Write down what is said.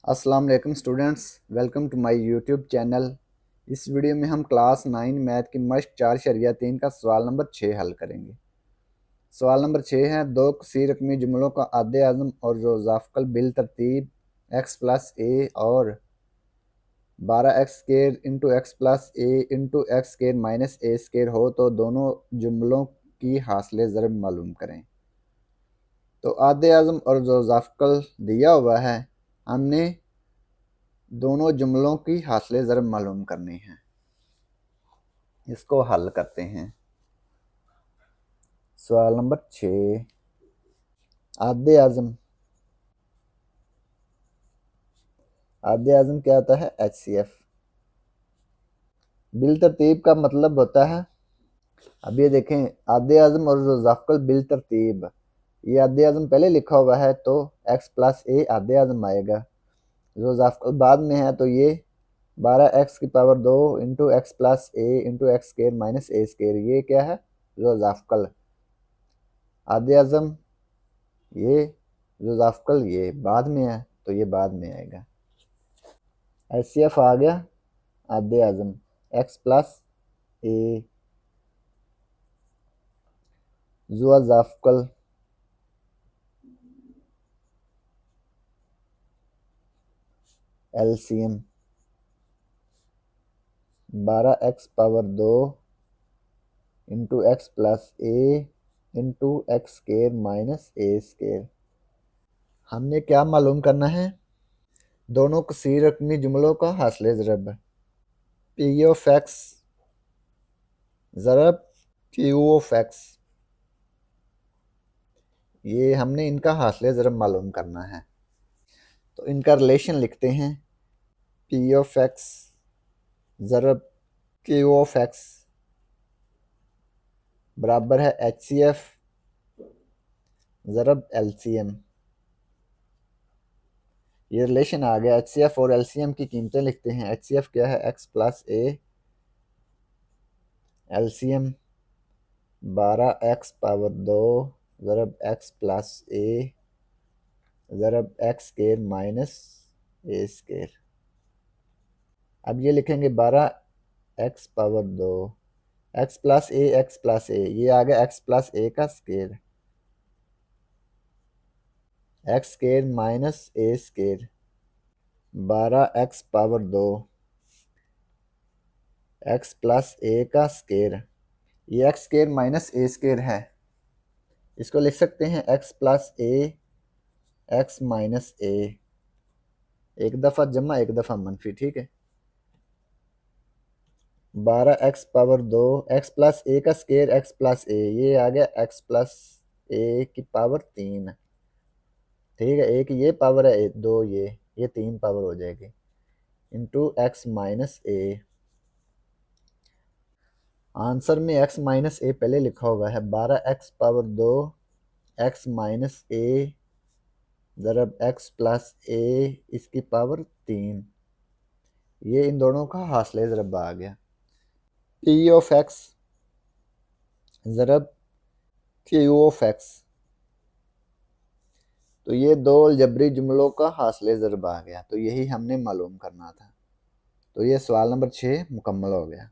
अस्सलाम वालेकुम students, welcome to my YouTube channel. इस वीडियो में हम क्लास 9 मैथ की मश्क 4.3 का सवाल नंबर 6 हल करेंगे। सवाल नंबर 6 है, दो कसीर रकमी जुमलों का आधे आज़म और ज़ाफ़कल बिल तरतीब x प्लस ए और 12x square into x plus a into x square minus a square हो तो दोनों जुमलों की हासिल ज़रब मालूम करें। तो आधे आज़म और ज़ाफ़कल दिया हुआ है, हमने दोनों जुमलों की हासिल ज़रब मालूम करनी है। इसको हल करते हैं। सवाल नंबर 6, आधे आज़म क्या होता है? HCF। बिल तरतीब का मतलब होता है, अब ये देखें, आधे आज़म और ज़ाफ़कल बिल तरतीब, ये आधे आज़म पहले लिखा हुआ है तो x प्लस ए आधे आज़म आएगा। जो ज़ाफ़कल बाद में है तो ये 12x की power 2 into x plus a into x square minus a square, ये क्या है? जो ज़ाफ़कल। आधे आज़म ये, जो ज़ाफ़कल ये बाद में है तो ये बाद में आएगा। HCF आ गया आधे आज़म x प्लस ए, जुआ ज़ाफ़कल LCM 12x power 2 into x plus a into x square minus a square. हमने क्या मालूम करना है? दोनों कसीर रकमी जुमलों का हासिल ज़रब। पी ऑफ एक्स ज़रब क्यू ऑफ एक्स, ये हमने इनका हासिल ज़रब मालूम करना है। तो इनका रिलेशन लिखते हैं, पी ऑफ एक्स ज़रब क्यू ऑफ एक्स बराबर है HCF ज़रब LCM। ये रिलेशन आ गया। HCF और LCM की कीमतें लिखते हैं। HCF क्या है? x plus a, LCM 12x power 2 ज़रब x प्लस ए ज़रब x square minus a square. अब ये लिखेंगे 12x पावर 2, x प्लस ए, ये आ गया x प्लस ए का square, x square minus a square 12x power 2 x plus a का square, ये x square minus a square है, इसको लिख सकते हैं x plus a x minus a, एक दफ़ा जमा एक दफ़ा मनफी, ठीक है। 12x power 2, x plus a का स्केयर एक्स प्लस ए, ये आ गया एक्स प्लस ए की पावर 3, ठीक है। एक ये पावर है, दो ये 3 पावर हो जाएगी, इंटू एक्स माइनस ए। आंसर में x माइनस ए पहले लिखा हुआ है, 12x पावर 2 एक्स माइनस ए ज़रब एक्स प्लस ए इसकी पावर 3, ये इन दोनों का हासिल ज़रब आ गया। पी ऑफ एक्स ज़रब क्यू ऑफ एक्स, तो ये दो अलजबरी जुमलों का हासिल ज़रब आ गया। तो यही हमने मालूम करना था। तो ये सवाल नंबर 6 मुकम्मल हो गया।